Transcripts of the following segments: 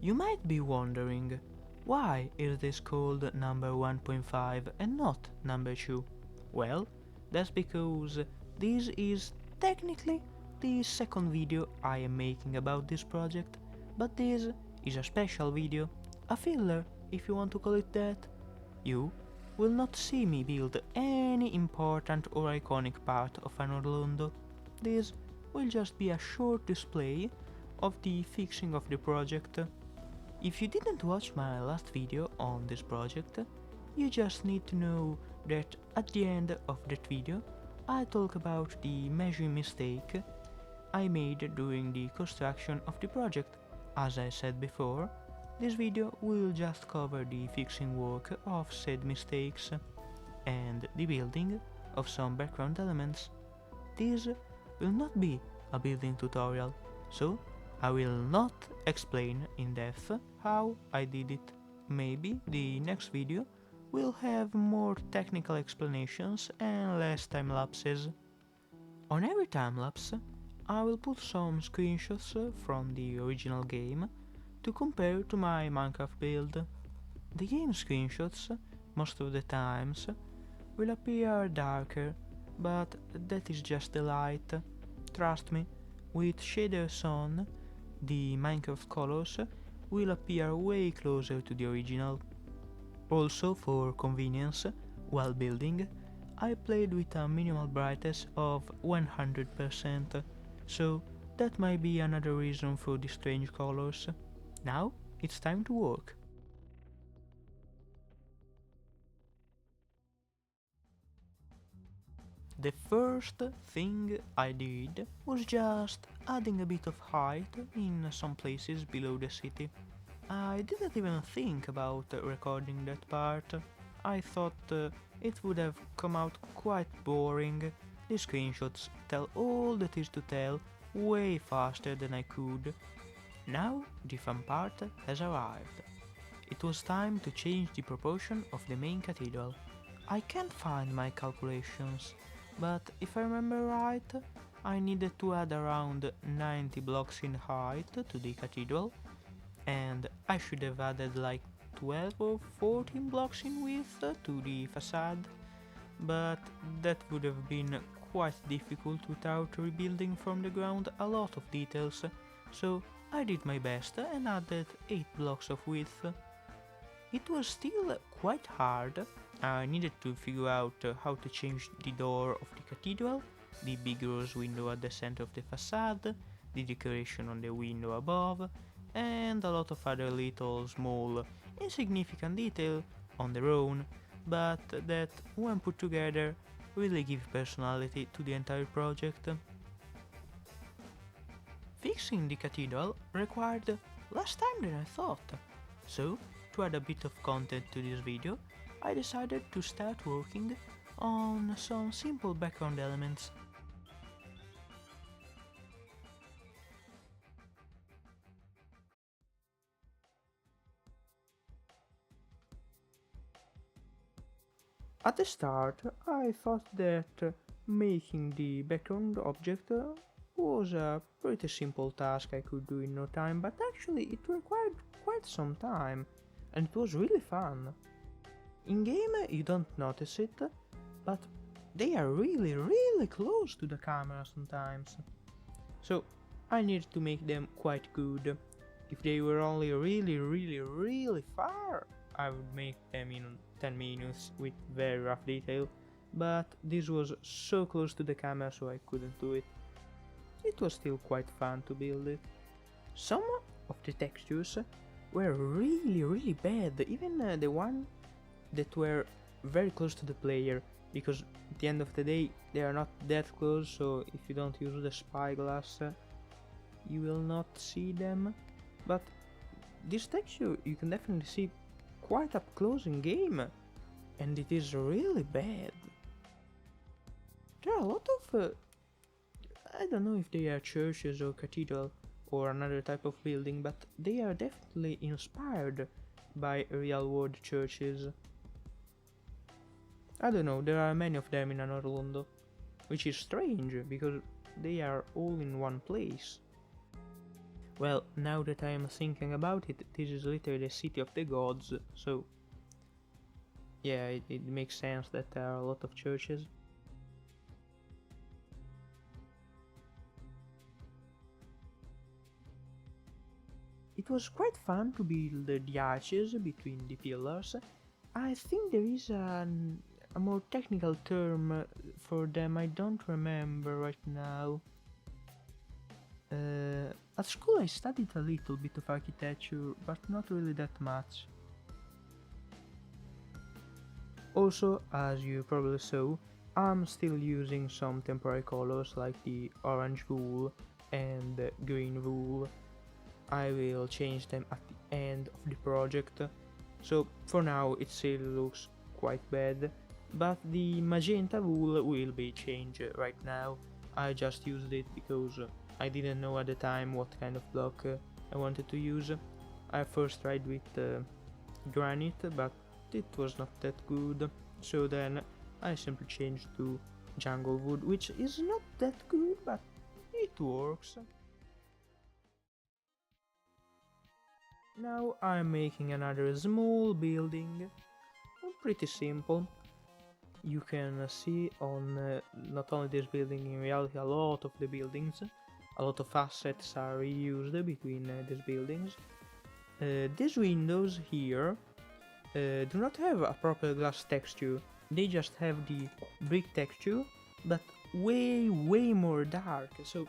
You might be wondering, why is this called number 1.5 and not number 2? Well, that's because this is technically the second video I am making about this project, but this is a special video, a filler if you want to call it that. You will not see me build any important or iconic part of Anor Londo. This will just be a short display of the fixing of the project. If you didn't watch my last video on this project, you just need to know that at the end of that video I talk about the measuring mistake I made during the construction of the project. As I said before, this video will just cover the fixing work of said mistakes and the building of some background elements. This will not be a building tutorial, so I will not explain in depth how I did it. Maybe the next video will have more technical explanations and less time lapses. On every time lapse, I will put some screenshots from the original game to compare to my Minecraft build. The game screenshots, most of the times, will appear darker, but that is just the light. Trust me, with shaders on, the Minecraft colors will appear way closer to the original. Also, for convenience, while building, I played with a minimal brightness of 100%, so that might be another reason for the strange colors. Now, it's time to work. The first thing I did was just adding a bit of height in some places below the city. I didn't even think about recording that part. I thought it would have come out quite boring. The screenshots tell all that is to tell way faster than I could. Now the fun part has arrived. It was time to change the proportion of the main cathedral. I can't find my calculations, but if I remember right, I needed to add around 90 blocks in height to the cathedral, and I should have added like 12 or 14 blocks in width to the facade, but that would have been quite difficult without rebuilding from the ground a lot of details, so I did my best and added 8 blocks of width. It was still quite hard. I needed to figure out how to change the door of the cathedral, the big rose window at the center of the facade, the decoration on the window above, and a lot of other little, small, insignificant detail on their own, but that, when put together, really give personality to the entire project. Fixing the cathedral required less time than I thought, so to add a bit of content to this video, I decided to start working on some simple background elements. At the start, I thought that making the background object was a pretty simple task I could do in no time, but actually it required quite some time, and it was really fun. In game you don't notice it, but they are really close to the camera sometimes. So I needed to make them quite good. If they were only really far, I would make them in 10 minutes with very rough detail, but this was so close to the camera so I couldn't do it. It was still quite fun to build it. Some of the textures were really bad, even the one that were very close to the player, because at the end of the day they are not that close, so if you don't use the spyglass you will not see them, but this texture you can definitely see quite up close in game, and it is really bad. There are a lot of I don't know if they are churches or cathedral or another type of building, but they are definitely inspired by real world churches. I don't know, there are many of them in Anor Londo, which is strange because they are all in one place. Well, now that I am thinking about it, this is literally the city of the gods, so yeah, it makes sense that there are a lot of churches. It was quite fun to build the arches between the pillars. I think there is a more technical term for them, I don't remember right now. At school I studied a little bit of architecture, but not really that much. Also, as you probably saw, I'm still using some temporary colors like the orange wool and the green wool. I will change them at the end of the project, so for now it still looks quite bad, but the magenta wool will be changed right now. I just used it because I didn't know at the time what kind of block I wanted to use. I first tried with granite, but it was not that good, so then I simply changed to jungle wood, which is not that good, but it works. Now I'm making another small building, pretty simple. You can see on not only this building, in reality a lot of the buildings, a lot of assets are reused between these buildings. These windows here do not have a proper glass texture, they just have the brick texture, but way more dark, so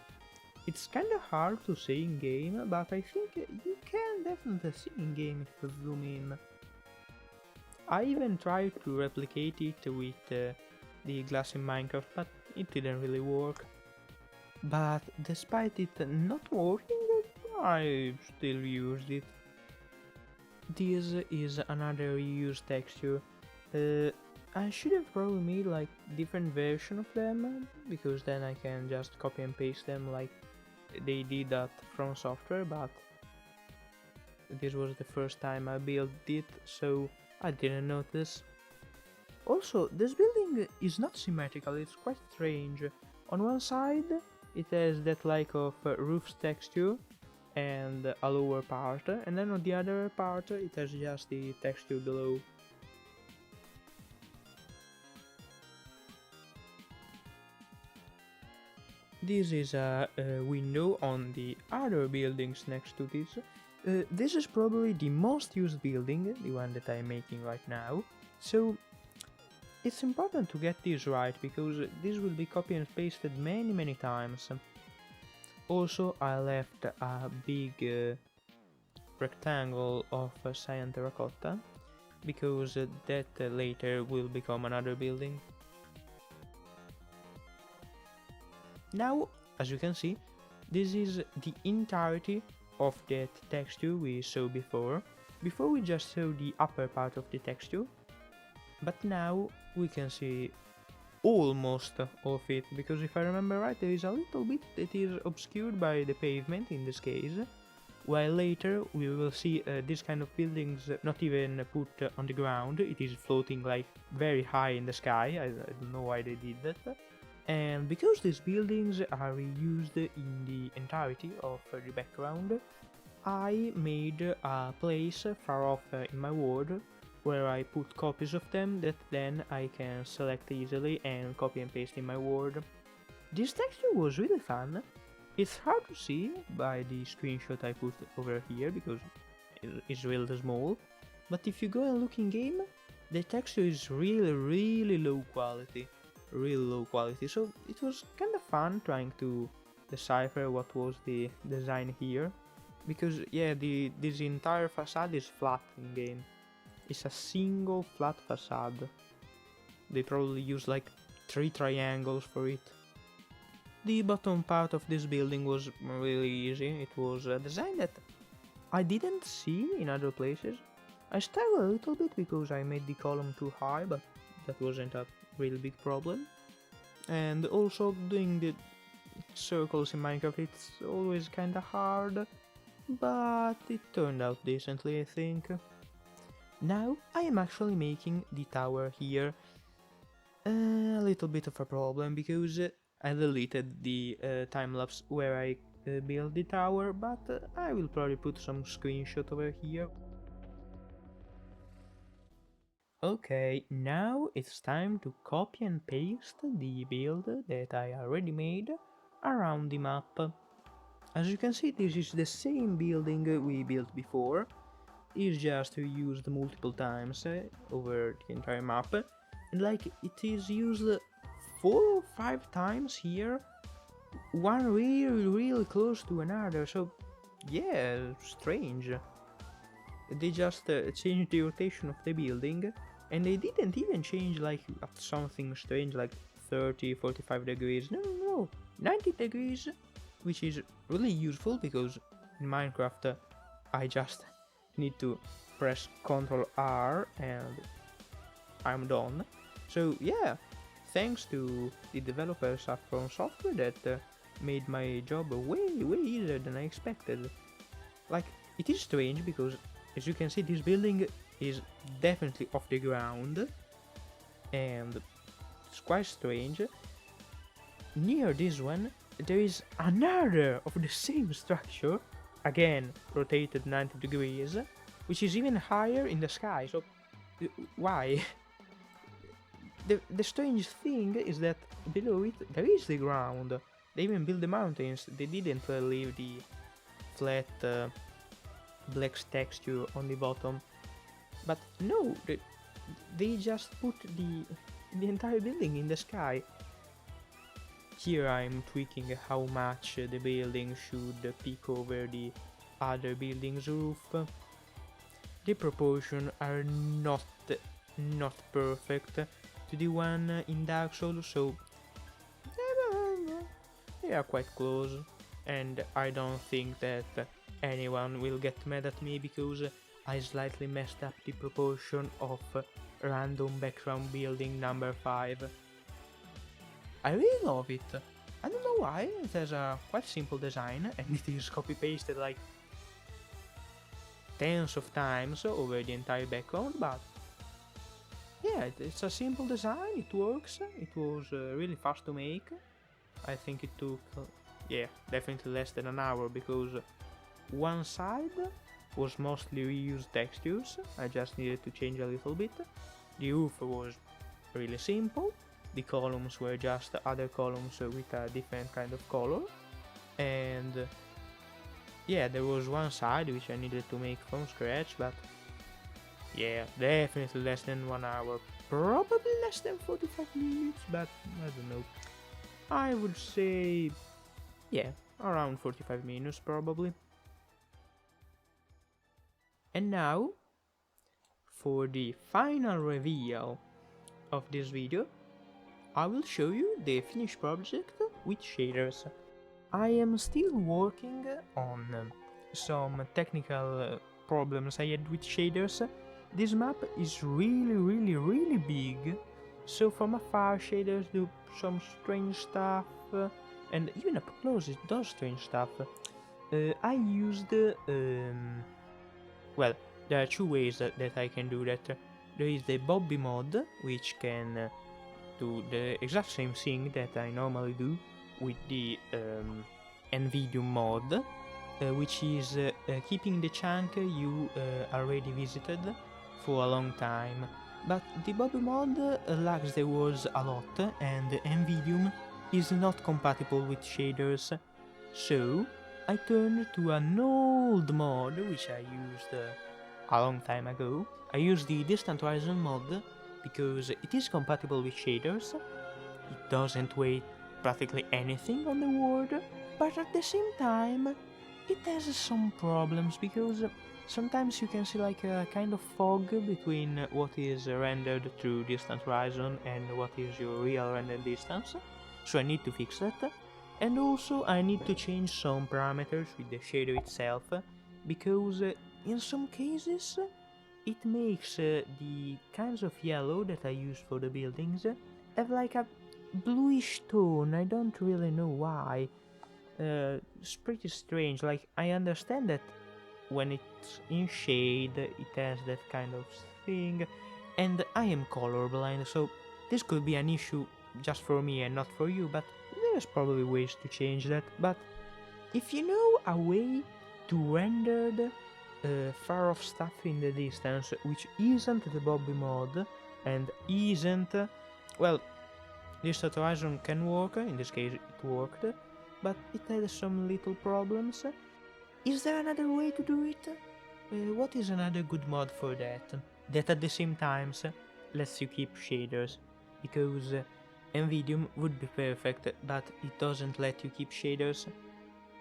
it's kinda hard to see in game, but I think you can definitely see in game if you zoom in. I even tried to replicate it with the glass in Minecraft, but it didn't really work. But despite it not working, I still used it. This is another reused texture. I should have probably made like different version of them, because then I can just copy and paste them like they did that from software, but this was the first time I built it, so I didn't notice. Also, this building is not symmetrical, it's quite strange. On one side it has that like of roof texture and a lower part, and then on the other part it has just the texture below. This is a window on the other buildings next to this. This is probably the most used building, the one that I'm making right now, so it's important to get this right, because this will be copy and pasted many times. Also, I left a big rectangle of cyan terracotta, because that later will become another building. Now, as you can see, this is the entirety of that texture we saw before. Before we just saw the upper part of the texture, but now we can see almost of it, because if I remember right, there is a little bit that is obscured by the pavement in this case, while later we will see this kind of buildings not even put on the ground, it is floating like very high in the sky. I don't know why they did that. And because these buildings are reused in the entirety of the background, I made a place far off in my world where I put copies of them that then I can select easily and copy and paste in my world. This texture was really fun. It's hard to see by the screenshot I put over here because it's really small, but if you go and look in game, the texture is really low quality. Really low quality, so it was kind of fun trying to decipher what was the design here, because yeah, this entire facade is flat in game. It's a single flat facade. They probably use like 3 triangles for it. The bottom part of this building was really easy. It was a design that I didn't see in other places. I struggled a little bit because I made the column too high, but that wasn't a really big problem. And also doing the circles in Minecraft, it's always kinda hard, but it turned out decently, I think. Now I am actually making the tower here. A little bit of a problem because I deleted the time-lapse where I build the tower, but I will probably put some screenshot over here. Okay, now it's time to copy and paste the build that I already made around the map. As you can see, this is the same building we built before. It's just used multiple times over the entire map, and like it is used 4 or 5 times here, one really close to another, so yeah, strange. They just changed the rotation of the building, and they didn't even change like at something strange like 30-45 degrees. No, 90 degrees, which is really useful because in Minecraft I just need to press Ctrl R and I'm done. So yeah, thanks to the developers at From Software that made my job way easier than I expected. Like, it is strange because, as you can see, this building is definitely off the ground, and it's quite strange. Near this one, there is another of the same structure, again rotated 90 degrees, which is even higher in the sky, so why? The strange thing is that below it there is the ground. They even built the mountains, they didn't leave the flat black texture on the bottom. But no, they just put the entire building in the sky. Here I'm tweaking how much the building should peek over the other building's roof. The proportions are not perfect to the one in Dark Souls, so they are quite close, and I don't think that anyone will get mad at me because I slightly messed up the proportion of random background building number 5. I really love it. I don't know why, it has a quite simple design and it is copy pasted like tens of times over the entire background, but yeah, it's a simple design, it works, it was really fast to make. I think it took, yeah, definitely less than an hour because one side was mostly reused textures, I just needed to change a little bit. The roof was really simple, the columns were just other columns with a different kind of color, and yeah, there was one side which I needed to make from scratch, but yeah, definitely less than 1 hour, probably less than 45 minutes, but I don't know. I would say, yeah, around 45 minutes probably. And now, for the final reveal of this video, I will show you the finished project with shaders. I am still working on some technical problems I had with shaders. This map is really big, so from afar shaders do some strange stuff, and even up close it does strange stuff. I used, well, there are 2 ways that I can do that. There is the Bobby mod, which can do the exact same thing that I normally do with the NVidium mod, which is keeping the chunk you already visited for a long time. But the Bobby mod lags the words a lot, and NVidium is not compatible with shaders, so I turned to an old mod which I used a long time ago. I used the Distant Horizon mod because it is compatible with shaders, it doesn't weigh practically anything on the world, but at the same time it has some problems because sometimes you can see like a kind of fog between what is rendered through Distant Horizon and what is your real rendered distance, so I need to fix that. And also I need to change some parameters with the shader itself, because in some cases it makes the kinds of yellow that I use for the buildings have like a bluish tone, I don't really know why. It's pretty strange, like I understand that when it's in shade it has that kind of thing, and I am colorblind, so this could be an issue just for me and not for you, but there's probably ways to change that. But If you know a way to render far off stuff in the distance, which isn't the Bobby mod, and isn't, well, Distant Horizon can work, in this case it worked, but it had some little problems. Is there another way to do it? What is another good mod for that? That at the same time lets you keep shaders, because Nvidium would be perfect, but it doesn't let you keep shaders,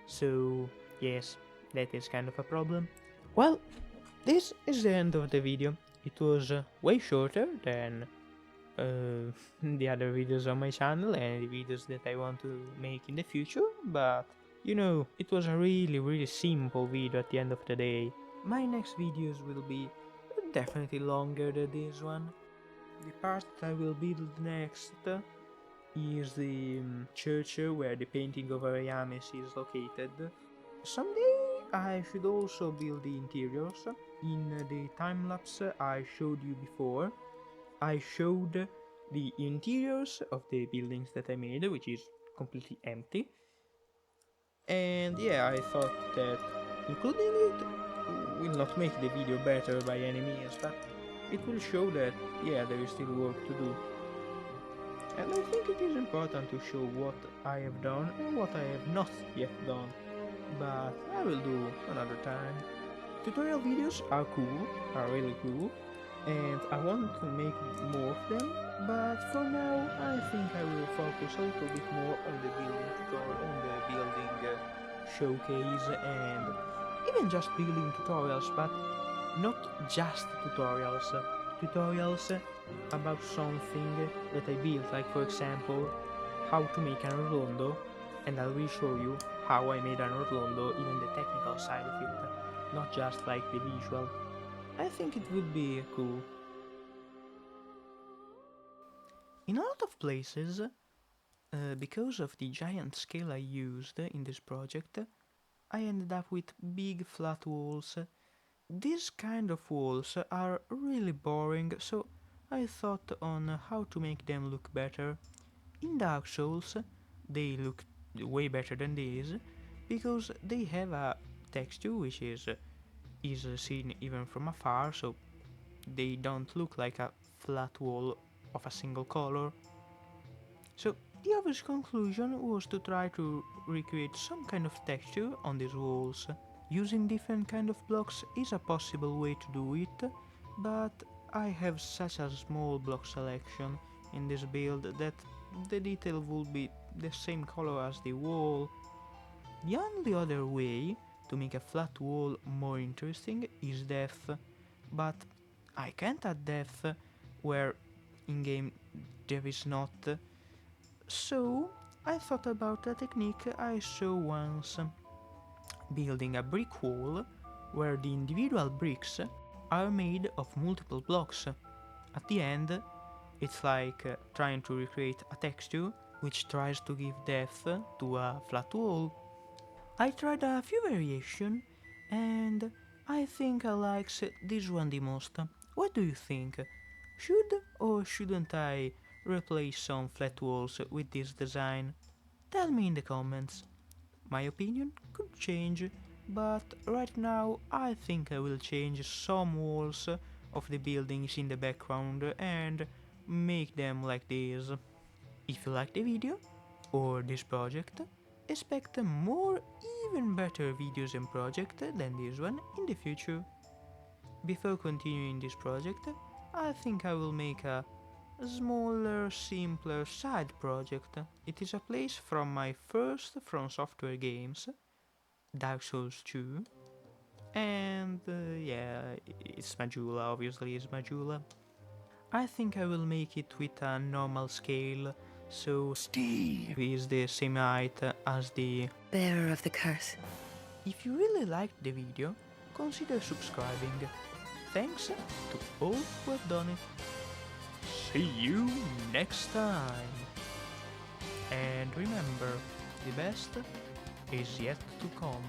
so yes, that is kind of a problem. Well, this is the end of the video. It was way shorter than the other videos on my channel and the videos that I want to make in the future, but you know, it was a really simple video at the end of the day. My next videos will be definitely longer than this one. The part I will build next is the church where the painting of Ariamis is located. Someday I should also build the interiors. In the time-lapse I showed you before, I showed the interiors of the buildings that I made, which is completely empty. And yeah, I thought that including it will not make the video better by any means, but it will show that, yeah, there is still work to do. And I think it is important to show what I have done and what I have not yet done, but I will do another time. Tutorial videos are cool, are really cool, and I want to make more of them, but for now I think I will focus a little bit more on the building tutorial, on the building showcase, and even just building tutorials, but not just tutorials. Tutorials about something that I built, like for example, how to make an Londo, and I will show you how I made an Londo, even the technical side of it, not just like the visual. I think it would be cool. In a lot of places, because of the giant scale I used in this project, I ended up with big flat walls. These kind of walls are really boring, so I thought on how to make them look better. In Dark Souls, they look way better than these, because they have a texture which is seen even from afar, so they don't look like a flat wall of a single color. So the obvious conclusion was to try to recreate some kind of texture on these walls. Using different kind of blocks is a possible way to do it, but I have such a small block selection in this build that the detail will be the same color as the wall. The only other way to make a flat wall more interesting is depth, but I can't add depth where in-game there is not, so I thought about a technique I saw once, building a brick wall where the individual bricks are made of multiple blocks. At the end, it's like trying to recreate a texture which tries to give depth to a flat wall. I tried a few variations and I think I like this one the most. What do you think? Should or shouldn't I replace some flat walls with this design? Tell me in the comments. My opinion could change, but right now I think I will change some walls of the buildings in the background and make them like this. If you like the video or this project, expect more even better videos and projects than this one in the future. Before continuing this project, I think I will make a smaller, simpler side project. It is a place from my first From Software games, Dark Souls 2, and yeah, it's Majula, obviously it's Majula. I think I will make it with a normal scale, so Steve is the same height as the bearer of the curse. If you really liked the video, consider subscribing. Thanks to all who have done it. See you next time. And remember, the best is yet to come.